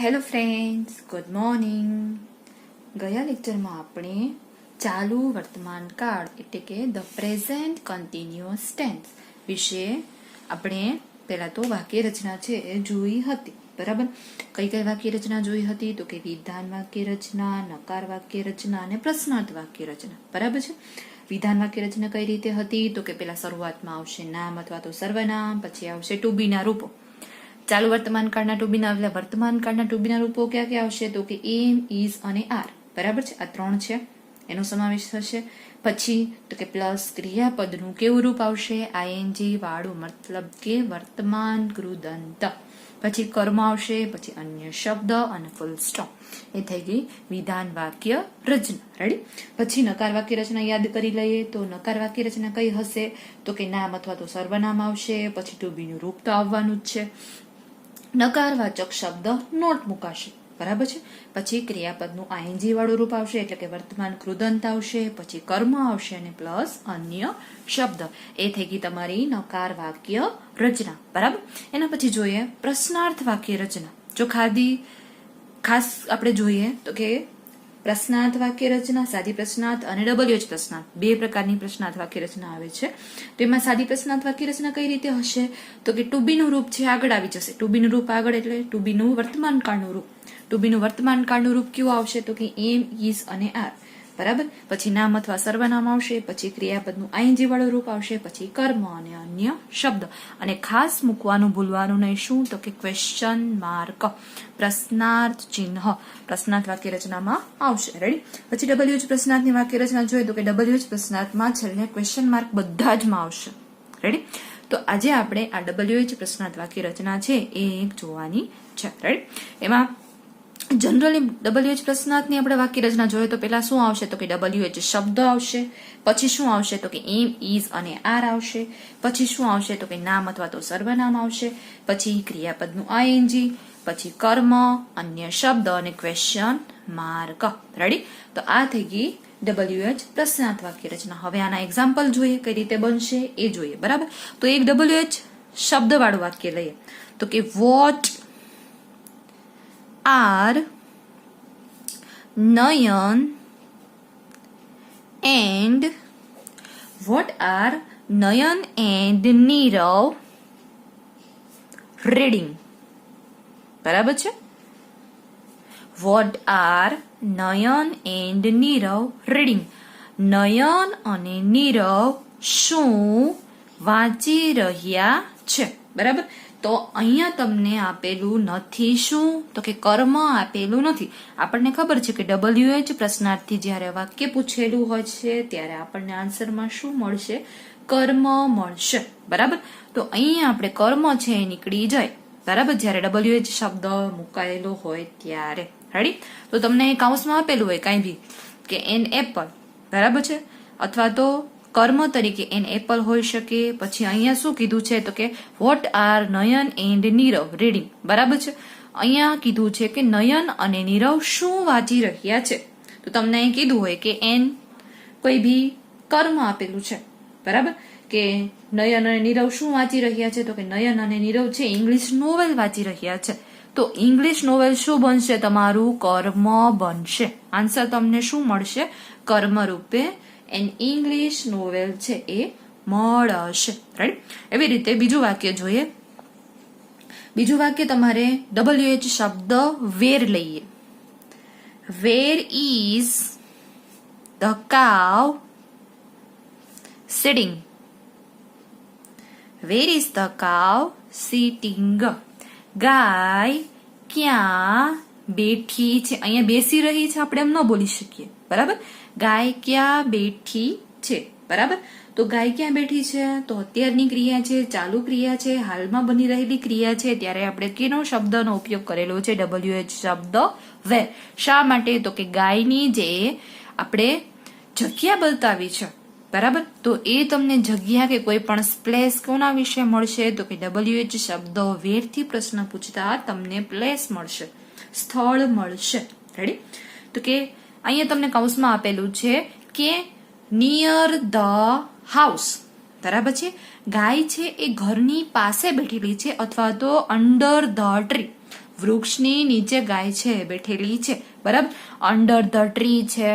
Hello friends, good morning. ગયા લેક્ચરમાં આપણે ચાલુ વર્તમાન કાળ એટલે કે ધ પ્રેઝન્ટ કન્ટિન્યુઅસ ટેન્સ વિશે આપણે પહેલા તો વાક્ય રચના છે એ જોઈ હતી. બરાબર, કઈ કઈ વાક્ય રચના જોઈ હતી? તો કે વિધાન વાક્ય રચના, નકાર વાક્ય રચના અને પ્રશ્નાર્થ વાક્ય રચના. બરાબર છે. વિધાન વાક્ય રચના કઈ રીતે હતી? તો કે પેલા શરૂઆતમાં આવશે નામ અથવા તો સર્વનામ, પછી આવશે ટુ બી ના રૂપો. ચાલુ વર્તમાન કાળના ટુ બી ના એટલે વર્તમાન કાળના ટુ બી ના રૂપો ક્યાં ક્યાં આવશે? તો કે એમ, ઇઝ અને આર. બરાબર છે, આ ત્રણ છે, એનો સમાવેશ થશે. પછી તો કે પ્લસ ક્રિયાપદનું કેવું રૂપ આવશે? આઈએનજી વાળું, મતલબ કે વર્તમાન કૃદંત. પછી કર્મ આવશે, પછી અન્ય શબ્દ અને ફૂલ સ્ટોપ. એ થઈ ગઈ વિધાન વાક્ય રચના. રેડી. પછી નકાર વાક્ય રચના યાદ કરી લઈએ તો નકાર વાક્ય રચના કઈ હશે? તો કે નામ અથવા તો સર્વનામ આવશે, પછી ટુ બી નું રૂપ તો આવવાનું જ છે. નકારવાચક શબ્દ નોટ મુકાશે. બરાબર છે. પછી ક્રિયાપદનું આઈએનજી વાળું રૂપ આવશે એટલે કે વર્તમાન કૃદંત આવશે, પછી કર્મ આવશે અને પ્લસ અન્ય શબ્દ. એ થઈ ગઈ તમારી નકાર વાક્ય રચના. બરાબર. એના પછી જોઈએ પ્રશ્નાર્થ વાક્ય રચના. જો ખાસ આપણે જોઈએ તો કે પ્રશ્નાર્થ વાક્ય રચના, સાદી પ્રશ્નાર્થ અને ડબલ્યુએચ પ્રશ્નાર્થ, બે પ્રકારની પ્રશ્નાર્થ વાક્ય રચના આવે છે. તો એમાં સાદી પ્રશ્નાર્થ વાક્ય રચના કઈ રીતે હશે? તો કે ટુ બી નું રૂપ છે આગળ આવી જશે. ટુ બી નું રૂપ આગળ એટલે ટુ બી નું વર્તમાન કાળનું રૂપ. ટુ બી નું વર્તમાન કાળનું રૂપ કેવું આવશે? તો કે એમ, ઇઝ અને આર. બરાબર. પછી નામ અથવા સર્વનામ આવશે, પછી ક્રિયાપદનું આઈએનજી વાળું રૂપ આવશે, પછી કર્મ અને અન્ય શબ્દ. અને ખાસ મૂકવાનું ભૂલવાનું નહીં. શું? તો કે ક્વેશ્ચન માર્ક, પ્રશ્નાર્થ ચિહ્ન પ્રશ્નાર્થ વાક્ય રચનામાં આવશે. રેડી. પછી ડબલ્યુએચ પ્રશ્નાર્થની વાક્ય રચના જોઈએ તો કે ડબલ્યુએચ પ્રશ્નાર્થમાં છેલ્લે ક્વેશ્ચન માર્ક બધા જ માં આવશે. રેડી. તો આજે આપણે આ ડબલ્યુએચ પ્રશ્નાર્થ વાક્ય રચના છે એ એક જોવાની છે. રેડી. એમાં જનરલી ડબલ્યુએચ પ્રશ્નાર્થની આપણે વાક્ય રચના જોઈએ તો પેલા શું આવશે? તો કે ડબલ્યુએચ શબ્દ આવશે, પછી શું આવશે? તો કે એમ, ઇઝ અને આર આવશે, પછી શું આવશે? તો કે નામ અથવા તો સર્વનામ આવશે, પછી ક્રિયાપદનું આઈએનજી, પછી કર્મ, અન્ય શબ્દ અને ક્વેશ્ચન માર્ક. રેડી. તો આ થઈ ગઈ ડબલ્યુએચ પ્રશ્નાર્થ વાક્ય રચના. હવે આના એક્ઝામ્પલ જોઈએ, કઈ રીતે બનશે એ જોઈએ. બરાબર. તો એક ડબલ્યુએચ શબ્દ વાળું વાક્ય લઈએ તો કે vote are Nayan and Nirav reading? બરાબર છે. What are Nayan and Nirav reading? નયન અને નીરવ શું વાંચી રહ્યા છે? બરાબર. તો અહીંયા તમને આપેલું નથી શું? તો કે કર્મ આપેલું નથી. આપણને ખબર છે કે ડબલ્યુએચ પ્રશ્નાર્થથી જ્યારે વાક્ય પૂછેલું હોય છે ત્યારે આપણને આન્સરમાં શું મળશે? કર્મ મળશે. બરાબર. તો અહીંયા આપણે કર્મ છે એ નીકળી જાય. બરાબર. જ્યારે ડબલ્યુએચ શબ્દ મુકાયેલો હોય ત્યારે. રેડી. તો તમને કાઉન્સમાં આપેલું હોય કાંઈ બી કે એન એપલ. બરાબર છે. અથવા તો કર્મ તરીકે એન એપલ હોઈ શકે. પછી અહીંયા શું કીધું છે? તો કે what are Nayan and Nirav reading. બરાબર છે. અહીંયા કીધું છે કે નયન અને નીરવ શું વાંચી રહ્યા છે. તો તમને અહીં કીધું હોય કે એન કોઈ બી કર્મ આપેલું છે. બરાબર. કે નયન અને નીરવ શું વાંચી રહ્યા છે? તો કે નયન અને નીરવ છે ઇંગ્લિશ નોવેલ વાંચી રહ્યા છે. તો ઇંગ્લિશ નોવેલ શું બનશે? તમારું કર્મ બનશે. આન્સર તમને શું મળશે? કર્મ રૂપે એન ઇંગ્લિશ નોવેલ છે એ મળશે. રાઈટ. એવી રીતે બીજું વાક્ય જોઈએ. બીજું વાક્ય તમારે ડબલ્યુએચ શબ્દ વેર લઈએ. Where is the cow sitting? Where is the cow sitting? ગાય ક્યાં બેઠી છે? અહીંયા બેસી રહી છે આપણે એમ ન બોલી શકીએ. બરાબર. ગાય ક્યાં બેઠી છે? બરાબર. તો ગાય ક્યાં બેઠી છે? તો અત્યારની ક્રિયા છે, ચાલુ ક્રિયા છે, હાલમાં બની રહેલી ક્રિયા છે. ત્યારે આપણે કેનો શબ્દનો ઉપયોગ કરેલો છે? ડબલ્યુએચ શબ્દ વેર. શા માટે? તો કે ગાયની જે આપણે જગ્યા બતાવી છે. બરાબર. તો એ તમને જગ્યા કે કોઈ પણ પ્લેસ કોના વિશે મળશે? તો કે ડબલ્યુએચ શબ્દ વેરથી પ્રશ્ન પૂછતા તમને પ્લેસ મળશે, સ્થળ મળશે. રેડી. તો કે અહીંયા તમને કૌંસમાં આપેલું છે કે નિયર ધ હાઉસ. બરાબર છે. ગાય છે એ ઘરની પાસે બેઠેલી છે અથવા તો અંડર ધ ટ્રી. વૃક્ષની નીચે ગાય છે બેઠેલી છે, બરાબર. અંડર ધ ટ્રી છે,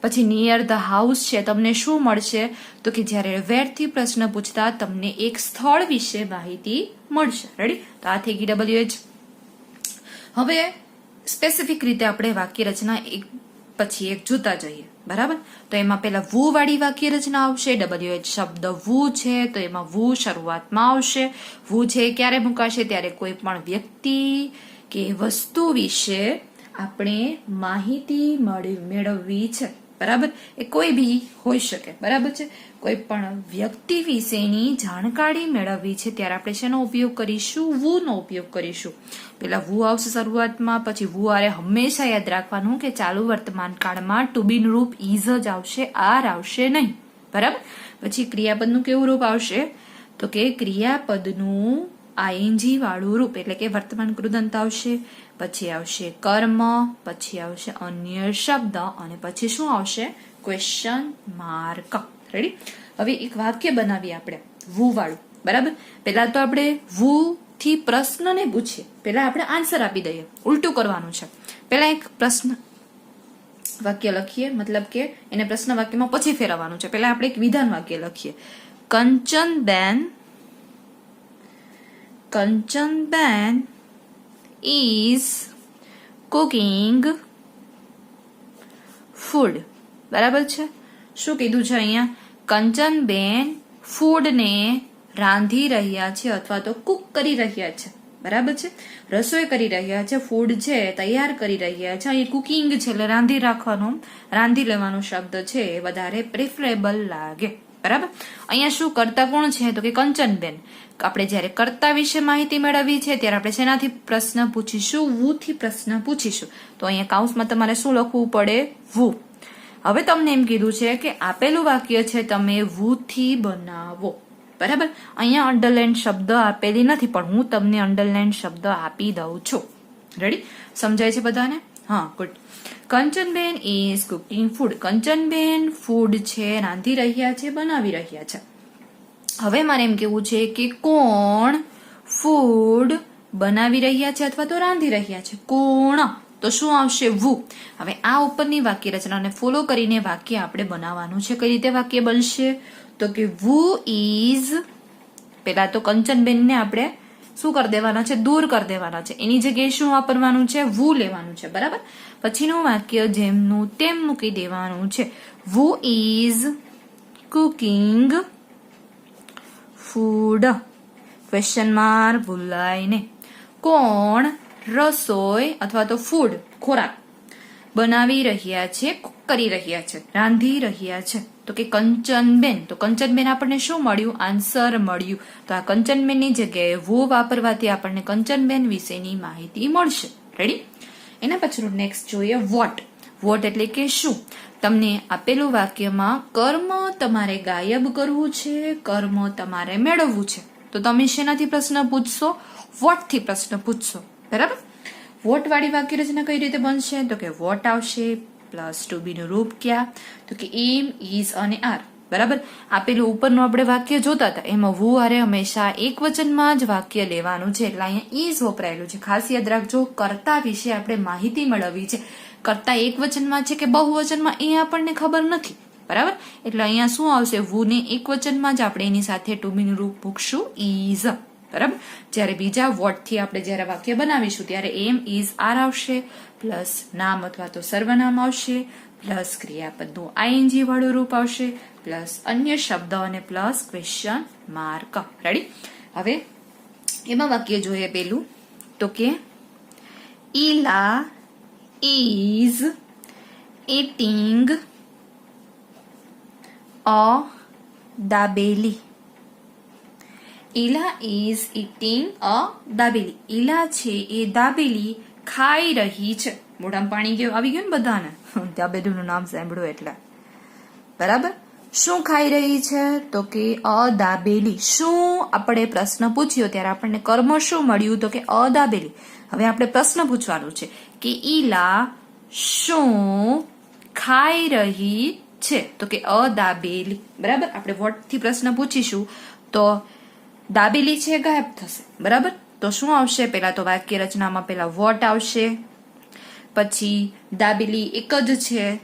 પછી નિયર ધ હાઉસ છે. તમને શું મળશે તો કે જ્યારે વેર થી પ્રશ્ન પૂછતા તમને એક સ્થળ વિશે માહિતી મળશે. રેડી? તો આ થઈ ગઈ WH. હવે સ્પેસિફિક રીતે આપણે વાક્ય રચના એક પછી એક જોતા જઈએ, બરાબર. તો એમાં પેલા વુ વાળી વાક્ય રચના આવશે. WH શબ્દ વુ છે તો એમાં વુ શરૂઆતમાં આવશે. વુ છે ક્યારે મુકાશે? ત્યારે કોઈ પણ વ્યક્તિ કે વસ્તુ વિશે આપણે માહિતી મેળવવી છે, બરાબર. એ કોઈ બી હોઈ શકે, બરાબર છે. કોઈ પણ વ્યક્તિ વિશેની જાણકારી મેળવવી છે ત્યારે આપણે શેનો ઉપયોગ કરીશું? વુ નો ઉપયોગ કરીશું. પેલા વુ આવશે શરૂઆતમાં, પછી વુ આરે હંમેશા યાદ રાખવાનું કે ચાલુ વર્તમાન કાળમાં ટુ બી નું રૂપ ઇઝ જ આવશે, આર આવશે નહીં, બરાબર. પછી ક્રિયાપદનું કેવું રૂપ આવશે તો કે ક્રિયાપદનું આઈએનજી વાળું રૂપ એટલે કે વર્તમાન કૃદંત આવશે. પછી આવશે કર્મ, પછી આવશે અન્ય શબ્દ અને પછી શું આવશે? Question mark. રેડી? હવે એક વાક્ય બનાવીએ આપણે વુ વાળું, બરાબર. પેલા તો આપણે વુ થી પ્રશ્નને પૂછીએ, પેલા આપણે આન્સર આપી દઈએ. ઉલટું કરવાનું છે. પેલા એક પ્રશ્ન વાક્ય લખીએ, મતલબ કે એને પ્રશ્ન વાક્યમાં પછી ફેરવવાનું છે. પેલા આપણે એક વિધાન વાક્ય લખીએ. Kanchanben is cooking food. બરાબર છે? શું કીધું છે અહીંયા? કંચનબેન ફૂડને રાંધી રહ્યા છે અથવા તો કુક કરી રહ્યા છે, બરાબર છે. રસોઈ કરી રહ્યા છે, ફૂડ છે તૈયાર કરી રહ્યા છે. અહીં કુકિંગ છે એટલે રાંધી રાખવાનો, રાંધી લેવાનો શબ્દ છે એ વધારે પ્રેફરેબલ લાગે, બરાબર. અહીંયા શું કરતા કોણ છે તો કે કંચનબેન. આપણે જયારે કર્તા વિશે માહિતી મેળવવી છે ત્યારે આપણે શેનાથી પ્રશ્ન પૂછીશું? વુ થી પ્રશ્ન પૂછીશું. તો અહીંયા કાઉન્સમાં તમારે શું લખવું પડે? વુ. હવે તમને એમ કીધું છે કે આપેલું વાક્ય છે તમે વુ થી બનાવો, બરાબર. અહીંયા અંડરલાઈન શબ્દ આપેલી નથી પણ હું તમને અંડરલાઈન શબ્દ આપી દઉં છું. રેડી? સમજાય છે બધાને? હા, good. Kanchanben is cooking food. Kanchanben food છે રાંધી રહ્યા છે, બનાવી રહ્યા છે. હવે મારે એમ કેવું છે કે કોણ ફૂડ બનાવી રહ્યા છે અથવા તો રાંધી રહ્યા છે? કોણ. તો શું આવશે? વુ. હવે આ ઉપરની વાક્ય રચનાને ફોલો કરીને વાક્ય આપણે બનાવવાનું છે. કઈ રીતે વાક્ય બનશે તો કે વુ ઇઝ, પેલા તો કંચનબેન ને આપણે શું કરી દેવાના છે? દૂર કરી દેવાના છે. એની જગ્યાએ શું વાપરવાનું છે? વુ લેવાનું છે, બરાબર. પછીનું વાક્ય જેમનું તેમ મૂકી દેવાનું છે. Who is cooking food. Question mark ભૂલાય ને. કોણ રસોઈ અથવા તો ફૂડ ખોરાક બનાવી રહ્યા છે, કુક કરી રહ્યા છે, રાંધી રહ્યા છે? તો કે કંચનબેન. તો કંચનબેન આપણને શું મળ્યું? આન્સર મળ્યું. તો આ કંચનબેનની જગ્યાએ વુ વાપરવાથી આપણને કંચનબેન વિશેની માહિતી મળશે. રેડી? એના પછીનું નેક્સ્ટ જોઈએ વોટ. વોટ એટલે કે શું? તમને આપેલું વાક્યમાં કર્મ તમારે ગાયબ કરવું છે, કર્મ તમારે મેળવવું છે. તો તમે શેનાથી પ્રશ્ન પૂછશો? વોટ થી પ્રશ્ન પૂછશો, બરાબર. વોટ વાળી વાક્ય રચના કઈ રીતે બનશે તો કે વોટ આવશે પ્લસ ટુ બી નું રૂપ ક્યાં તો કે એમ, ઇઝ અને આર, બરાબર. આપેલું ઉપરનું આપણે વાક્ય જોતા હતા એમાં વુ આરે હંમેશા એક વચનમાં જ વાક્ય લેવાનું છે એટલે અહીંયા ઇઝ વપરાયેલું છે. ખાસ યાદ રાખજો, કર્તા વિશે આપણે માહિતી મેળવવી છે. કર્તા એક વચનમાં છે કે બહુવચનમાં એ આપણને ખબર નથી, બરાબર. એટલે અહીંયા શું આવશે? વુ ને એક વચનમાં જ આપણે એની સાથે ટુ બી નું રૂપ મૂકશું ઇઝ, બરાબર. જ્યારે બીજા વોટ થી આપણે જયારે વાક્ય બનાવીશું ત્યારે એમ, ઇઝ, આર આવશે પ્લસ નામ અથવા તો સર્વનામ આવશે પ્લસ ક્રિયાપદનું આઈએનજી વાળું રૂપ આવશે પ્લસ અન્ય શબ્દ અને પ્લસ ક્વેશ્ચન માર્ક. રેડી? હવે એમાં વાક્ય જોઈએ પેલું તો કે Ila is eating a dabeli. Ila is eating a dabeli. Ila છે એ દાબેલી ખાઈ રહી છે. મોઢામાં પાણી આવી ગયું ને બધાને દાબેલીનું નામ સાંભળ્યું એટલે, બરાબર. શું ખાઈ રહી છે તો કે અ દાબેલી. શું આપણે પ્રશ્ન પૂછ્યો ત્યારે આપણને કર્મ શું મળ્યું તો કે અ દાબેલી. હવે આપણે પ્રશ્ન પૂછવાનું છે કે ઈલા શું ખાઈ રહી છે તો કે અ દાબેલી, બરાબર. આપણે વોટ થી પ્રશ્ન પૂછીશું તો દાબેલી છે ગાયબ થશે, બરાબર. તો શું આવશે? પહેલા તો વાક્ય રચનામાં પહેલા વોટ આવશે, પછી દાબેલી એક જ છે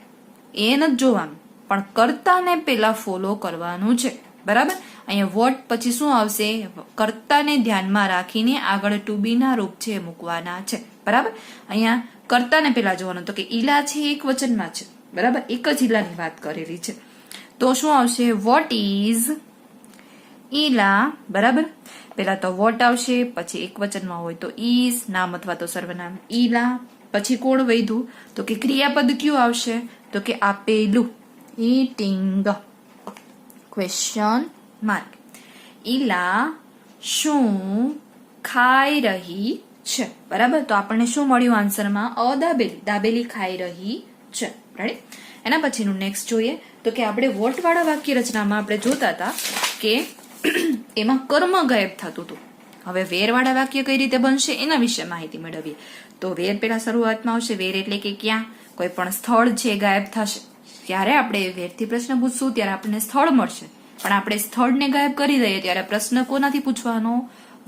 એ નથી જોવાનું, પણ કર્તાને પહેલા ફોલો કરવાનું છે, બરાબર. અહીંયા વોટ પછી શું આવશે? કર્તાને ધ્યાનમાં રાખીને આગળ ટુ બી ના રૂપ છે મૂકવાના છે, બરાબર. અહીંયા કર્તાને પહેલા જોવાનું, તો કે ઈલા છે એક વચનમાં છે, બરાબર, એક જ ઈલાની વાત કરેલી છે, તો શું આવશે? વોટ ઇઝ ઈલા, બરાબર. પહેલા તો વોટ આવશે, પછી એક વચનમાં હોય તો ઇઝ, નામ અથવા તો સર્વનામ ઈલા, પછી કોણ વૈધું? તો કે ક્રિયાપદ કયું આવશે? તો કે આપેલું, ઈટિંગ. Question mark. ઈલા શું ખાઈ રહી છે, બરાબર. તો આપણને શું મળ્યું આન્સરમાં? દાબેલી, દાબેલી ખાઈ રહી છે, રાઈટ. એના પછીનું નેક્સ્ટ જોઈએ તો કે આપણે વોટ વાળા વાક્ય રચનામાં આપણે જોતા હતા કે એમાં કર્મ ગાયબ થતું હતું. હવે વેર વાળા વાક્ય કઈ રીતે બનશે એના વિશે માહિતી મેળવીએ. તો વેર પેલા શરૂઆતમાં આવશે. વેર એટલે કે ક્યાં, કોઈ પણ સ્થળ છે ગાયબ થશે. ત્યારે આપણે વેરથી પ્રશ્ન પૂછશું ત્યારે આપણને સ્થળ મળશે, પણ આપણે સ્થળને ગાયબ કરી દઈએ ત્યારે પ્રશ્ન કોનાથી પૂછવાનો?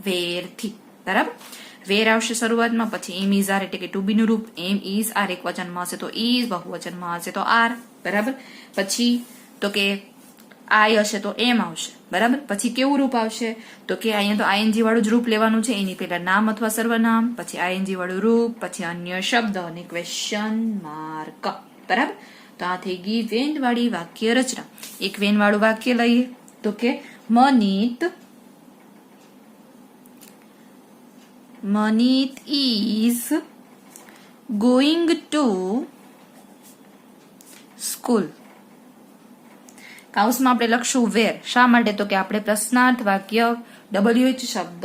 વેરથી, બરાબર. વેર આવશે શરૂઆતમાં, પછી એમ ઇઝ આર એટલે કે ટુ બી નું રૂપ. એમ ઇઝ આર એક વચનમાં હશે તો ઇઝ, બહુવચનમાં હશે તો આર, બરાબર. પછી તો કે આઈ હશે તો એમ આવશે, બરાબર. પછી કેવું રૂપ આવશે? તો કે અહીંયા તો આઈએનજી વાળું જ રૂપ લેવાનું છે. એની પહેલા નામ અથવા સર્વનામ, પછી આઈએનજી વાળું રૂપ, પછી અન્ય શબ્દ અને ક્વેશ્ચન માર્ક, બરાબર. તો આ થઈ ગઈ વેન વાળી વાક્ય રચના. એક વેન વાળું વાક્ય લઈએ તો કે મનીત ઇઝ ગોઈંગ ટુ સ્કૂલ. કૌંસમાં આપણે લખશું વેર. શા માટે? તો કે આપણે પ્રશ્નાર્થ વાક્ય WH શબ્દ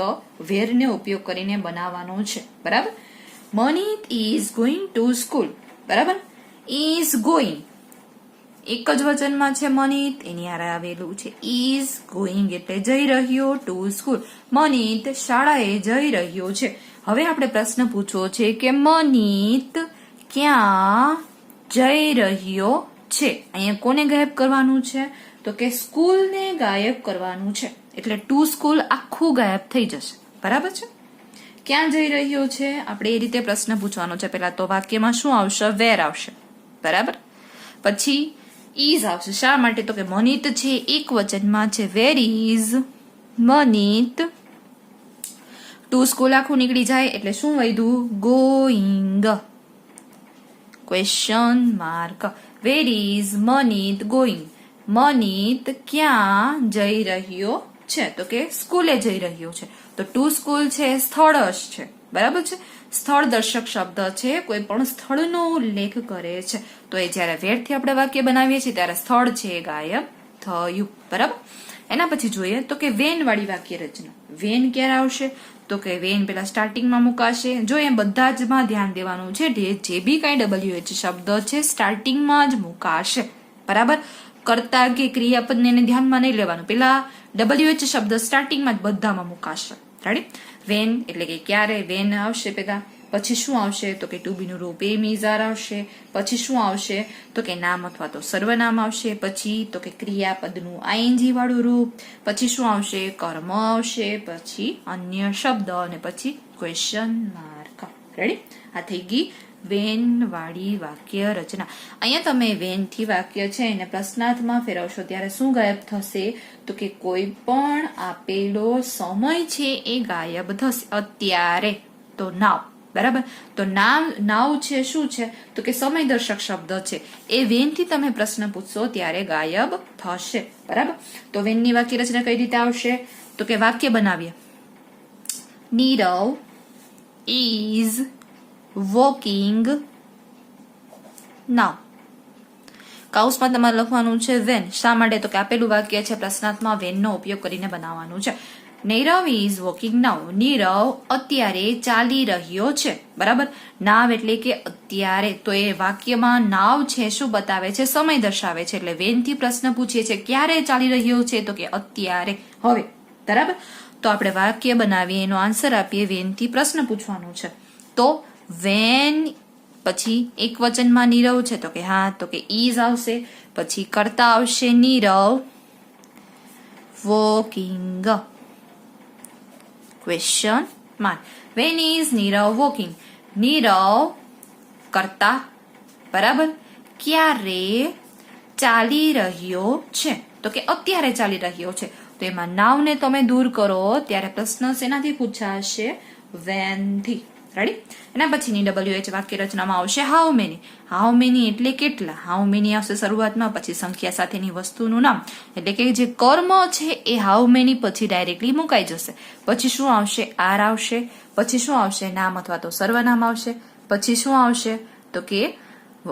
વેરને ઉપયોગ કરીને બનાવવાનો છે, બરાબર. મનીત ઇઝ ગોઈંગ ટુ સ્કૂલ, બરાબર. ઇઝ ગોઈંગ એક જ વચનમાં છે મનીત, એની હારે આવેલું છે ઇઝ. ગોઈંગ એટલે જઈ રહ્યો, ટુ સ્કૂલ મનીત શાળાએ જઈ રહ્યો છે. હવે આપણે પ્રશ્ન પૂછવો છે કે મનીત ક્યાં જઈ રહ્યો છે? અહીંયા કોને ગાયબ કરવાનું છે? તો કે સ્કૂલને ગાયબ કરવાનું છે, એટલે ટુ સ્કૂલ આખું ગાયબ થઈ જશે, બરાબર છે. ક્યાં જઈ રહ્યો છે આપણે એ રીતે પ્રશ્ન પૂછવાનો છે. પહેલા તો વાક્યમાં શું આવશે? વેર આવશે, બરાબર. પછી ઇઝ આવશે. શા માટે? તો કે મનીત છે એક વચનમાં છે. Where is Manit, to school આખું નીકળી જાય એટલે શું વધ્યું? Going. Question mark. Where is Manit going? Manit ક્યાં જઈ રહ્યો છે? તો કે સ્કૂલે જઈ રહ્યો છે. તો ટુ સ્કૂલ છે સ્થળ જ છે, બરાબર છે. સ્થળ દર્શક શબ્દ છે, કોઈ પણ સ્થળનો ઉલ્લેખ કરે છે. તો એ જયારે વેરથી આપણે વાક્ય બનાવીએ છીએ ત્યારે સ્થળ છે એ ગાયબ થયું, બરાબર. એના પછી જોઈએ તો કે વેન વાળી વાક્ય રચના. વેન ક્યારે આવશે? તો કે વેન પેલા સ્ટાર્ટિંગમાં મુકાશે. જો એ બધા જ માં ધ્યાન દેવાનું છે, જે બી કઈ WH શબ્દ છે સ્ટાર્ટિંગમાં જ મુકાશે, બરાબર. કર્તા કે ક્રિયાપદને એને ધ્યાનમાં નહીં લેવાનું, પેલા WH શબ્દ સ્ટાર્ટિંગમાં જ બધામાં મુકાશે, રાઈટ. વેન એટલે કે ક્યારે વેન આવશે પેલા, પછી શું આવશે? તો કે ટુ બી નું રૂપ એમ ઇઝ આર આવશે. પછી શું આવશે? તો કે નામ અથવા તો સર્વનામ આવશે. પછી તો કે ક્રિયાપદનું આઈએનજી વાળું રૂપ. પછી શું આવશે? કર્મ આવશે. પછી અન્ય શબ્દ અને પછી ક્વેશ્ચન માર્ક, રેડી. આ થઈ ગઈ વેન વાળી વાક્ય રચના. અહીંયા તમે વેન થી વાક્ય છે એને પ્રશ્નાર્થમાં ફેરવશો ત્યારે શું ગાયબ થશે? તો કે કોઈ પણ આપેલો સમય છે એ ગાયબ થશે. અત્યારે તો નાવ, બરાબર. તો નાવ છે શું છે? તો કે સમય દર્શક શબ્દ છે, એ વેન થી તમે પ્રશ્ન પૂછશો ત્યારે ગાયબ થશે, બરાબર. તો વેનની વાક્ય રચના કઈ રીતે આવશે? તો કે વાક્ય બનાવીએ. નીરવ ઇઝ વોકિંગ નાવ. કૌંસમાં તમારે લખવાનું છે વેન. શા માટે? તો કે આપેલું વાક્ય છે પ્રશ્નાર્થમાં વેનનો ઉપયોગ કરીને બનાવવાનું છે. નીરવ ઇઝ વોકિંગ નાવ. નીરવ અત્યારે ચાલી રહ્યો છે, બરાબર. નાવ એટલે કે અત્યારે. તો એ વાક્યમાં નાવ છે શું બતાવે છે? સમય દર્શાવે છે. એટલે વેન થી પ્રશ્ન પૂછીએ છીએ ક્યારે ચાલી રહ્યો છે? તો કે અત્યારે. હવે બરાબર, તો આપણે વાક્ય બનાવીએ, એનો આન્સર આપીએ. વેન થી પ્રશ્ન પૂછવાનો છે. તો વેન પછી એક વચનમાં નીરવ છે તો કે હા, તો કે ઇઝ આવશે. પછી કર્તા આવશે Nirav walking. Question mark. When is Nirav walking? Nirav કરતા, બરાબર, ક્યારે ચાલી રહ્યો છે? તો કે અત્યારે ચાલી રહ્યો છે. તો એમાં નાવ ને તમે દૂર કરો ત્યારે પ્રશ્ન શેનાથી પૂછાશે? વેન થી. રેડી? એના પછીની WH વાક્ય રચનામાં આવશે હાઉ મેની. હાઉ મેની એટલે કેટલા? હાઉ મેની આવશે શરૂઆતમાં, પછી સંખ્યા સાથેની વસ્તુનું નામ, એટલે કે જે કર્મ છે એ હાઉ મેની પછી ડાયરેક્ટલી મુકાઈ જશે. પછી શું આવશે? આર આવશે. પછી શું આવશે? નામ અથવા તો સર્વનામ આવશે. પછી શું આવશે? તો કે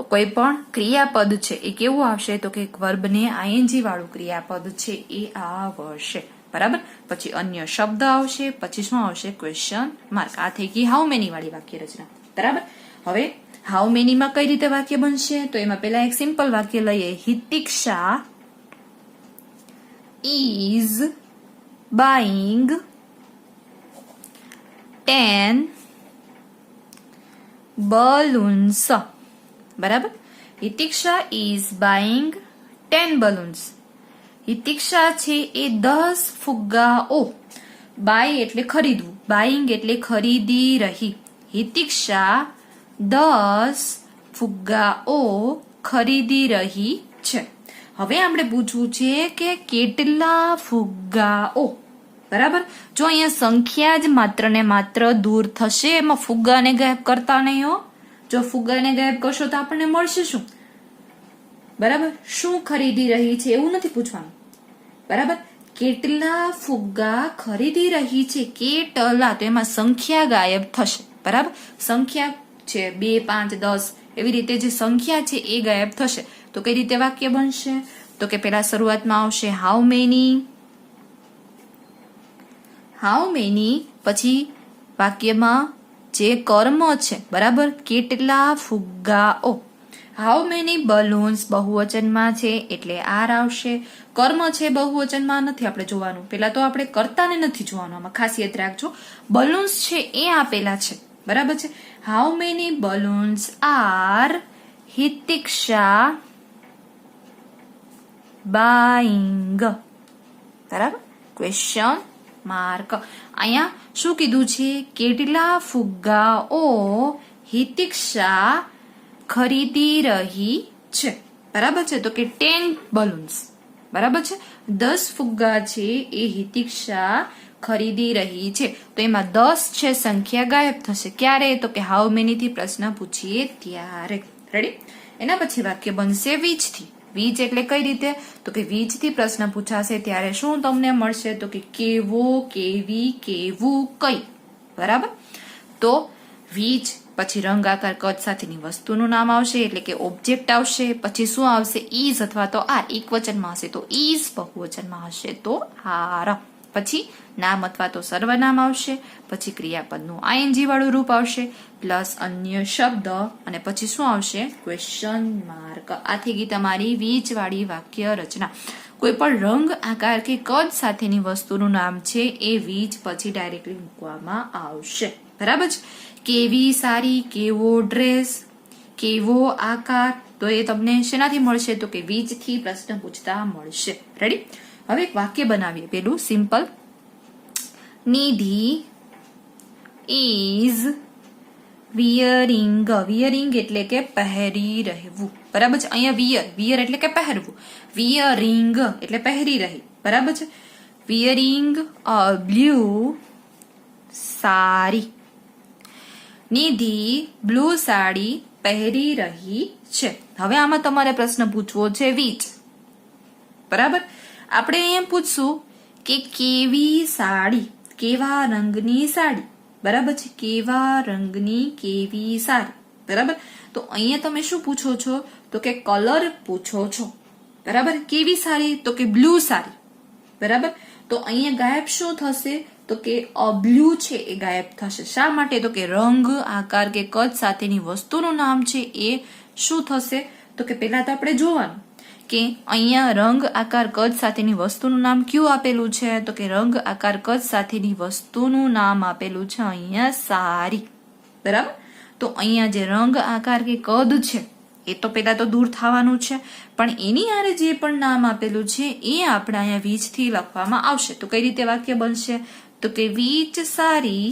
કોઈ પણ ક્રિયાપદ છે એ કેવું આવશે? તો કે વર્બને આઈએનજી વાળું ક્રિયાપદ છે એ આવશે. બરાબર? પછી અન્ય શબ્દ આવશે. પછી શું આવશે? Question mark. આ થઈ ગઈ હાઉ મેની વાળી વાક્ય રચના. બરાબર? હવે હાઉ મેની માં કઈ રીતે વાક્ય બનશે? તો એમાં પેલા એક સિમ્પલ વાક્ય લઈએ. હિતિક્ષા ઇઝ બાઇંગ 10 balloons. બરાબર? હિતિક્ષા ઇઝ બાઇંગ 10 balloons. હિતિક્ષા છે એ 10 ફુગ્ગાઓ. બાય એટલે ખરીદવું, બાઇંગ એટલે ખરીદી રહી. હિતિક્ષા 10 ફુગ્ગાઓ ખરીદી રહી છે. હવે આપણે પૂછવું છે કે કેટલા ફુગ્ગાઓ? બરાબર? જો અહીંયા સંખ્યા જ માત્ર ને માત્ર દૂર થશે, એમાં ફુગ્ગાને ગાયબ કરતા નહીં હો. જો ફુગ્ગાને ગાયબ કરશો તો આપણને મળશે શું? બરાબર? શું ખરીદી રહી છે એવું નથી પૂછવાનું. બરાબર? કેટલા ફુગ્ગા ખરીદી રહી છે? કેટલા, તો એમાં સંખ્યા ગાયબ થશે. બરાબર? સંખ્યા છે 2, 5, 10 એવી રીતે જે સંખ્યા છે એ ગાયબ થશે. તો કઈ રીતે વાક્ય બનશે? તો કે પેલા શરૂઆતમાં આવશે હાઉ મેની. હાઉ મેની પછી વાક્યમાં જે કર્મ છે, બરાબર, કેટલા ફુગ્ગાઓ. હાઉ મેની બલૂન્સ બહુવચનમાં છે એટલે આર આવશે. કર્મ છે બહુવચનમાં નથી આપણે જોવાનું, પેલા તો આપણે કર્તાને નથી જોવાનું. આમાં ખાસ યાદ રાખજો, બલૂન્સ છે એ આપેલા છે. બરાબર છે? How many balloons are Hitiksha buying. બરાબર? Question mark. અહીંયા શું કીધું છે? કેટલા ફુગ્ગાઓ હિતિક્ષા ખરીદી રહી છે. બરાબર છે? તો કે 10 balloons. બરાબર છે? 10 ફુગ્ગા છે એ હિતિક્ષા ખરીદી રહી છે. તો એમાં 10 છે સંખ્યા ગાયબ થશે. ક્યારે? તો કે હાઉ મેની થી પ્રશ્ન પૂછીએ ત્યારે. રેડી? એના પછી વાક્ય બનશે વીચ થી. વીજ એટલે કઈ રીતે? તો કે વીજ થી પ્રશ્ન પૂછાશે ત્યારે શું તમને મળશે? તો કે કેવો, કેવી, કેવું, કઈ. બરાબર? તો વીજ પછી રંગ, આકાર, કદ સાથેની વસ્તુનું નામ આવશે એટલે કે ઓબ્જેક્ટ આવશે. પછી શું આવશે? ઇઝ અથવા તો આર. એકવચનમાં હશે તો ઇઝ, બહુવચનમાં હશે તો આર. પછી નામ અથવા તો સર્વનામ આવશે. પછી ક્રિયાપદનું આઈએનજી વાળું રૂપ આવશે, પ્લસ અન્ય શબ્દ, અને પછી શું આવશે? Question mark. આ થઈ ગઈ તમારી વીજ વાળી વાક્ય રચના. કોઈ પણ રંગ, આકાર કે કદ સાથેની વસ્તુનું નામ છે એ વીજ પછી ડાયરેક્ટલી મૂકવામાં આવશે. બરાબર છે? કેવી સારી, કેવો ડ્રેસ, કેવો આકાર, તો એ તમને શેનાથી મળશે? તો કે વીજ થી પ્રશ્ન પૂછતા મળશે. રેડી? હવે એક વાક્ય બનાવીએ. પેલું simple. Nidhi is wearing. Wearing એટલે કે પહેરી રહેવું. બરાબર છે? અહીંયા વિયર એટલે કે પહેરવું, વિયરિંગ એટલે પહેરી રહી. બરાબર છે? વિયરિંગ અ બ્લુ સાડી. નિધિ બ્લુ સાડી પહેરી રહી છે. હવે આમાં તમારે પ્રશ્ન પૂછવો છે વીચ. બરાબર? આપણે અહીંયા પૂછશું કે કેવી સાડી, કેવા રંગની સાડી. બરાબર છે? કેવા રંગની કેવી સાડી. બરાબર? તો અહીંયા તમે શું પૂછો છો? તો કે કલર પૂછો છો. બરાબર? કેવી સાડી? તો કે બ્લુ સાડી. બરાબર? તો અહીંયા ગાયબ શું થશે? તો કે બ્લુ છે એ ગાયબ થશે. શા માટે? તો કે રંગ, આકાર કે કદ સાથેની વસ્તુનું નામ છે એ શું થશે? તો કે પેલા તો આપણે જોવાનું કે અહીંયા રંગ, આકાર, કદ સાથેની વસ્તુનું નામ કયું આપેલું છે? તો કે રંગ, આકાર, કદ સાથેની વસ્તુનું નામ આપેલું છે અહીંયા સારી. બરાબર? તો અહીંયા જે રંગ, આકાર કે કદ છે એ તો પેલા તો દૂર થવાનું છે, પણ એની આરે જે પણ નામ આપેલું છે એ આપણે અહીંયા વીજ થી લખવામાં આવશે. તો કઈ રીતે વાક્ય બનશે? તો કે વીચ સારી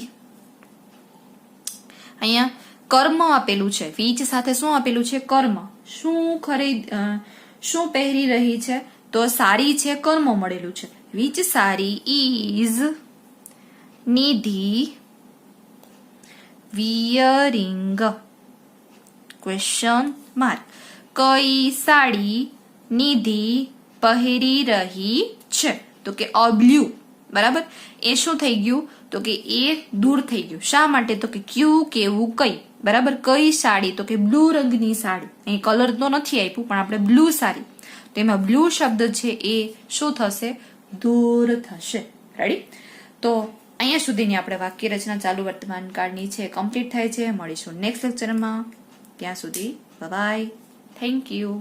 અહીંયા કર્મ આપેલું છે, વિચ સાથે શું આપેલું છે? કર્મ. શું પહેરી રહી છે? તો સાડી છે, કર્મ મળેલું છે. Which sari is Nidhi wearing? Question mark. કઈ સાડી નિધિ પહેરી રહી છે? તો કે અ બ્લુ. બરાબર. એ શું થઈ ગયું? તો કે એ દૂર થઈ ગયું. શા માટે? તો કે ક્યુ કેવું કઈ. બરાબર. કઈ સાડી? તો કે બ્લુ રંગની સાડી. અહીં કલર તો નથી આપ્યું પણ આપણે બ્લુ સાડી, તો એમાં બ્લુ શબ્દ છે એ શું થશે? દૂર થશે. રેડી? તો અહીંયા સુધીની આપણે વાક્ય રચના ચાલુ વર્તમાન કાળની છે કમ્પ્લીટ થાય છે. મળીશું નેક્સ્ટ લેક્ચરમાં. ત્યાં સુધી બાય. Thank you.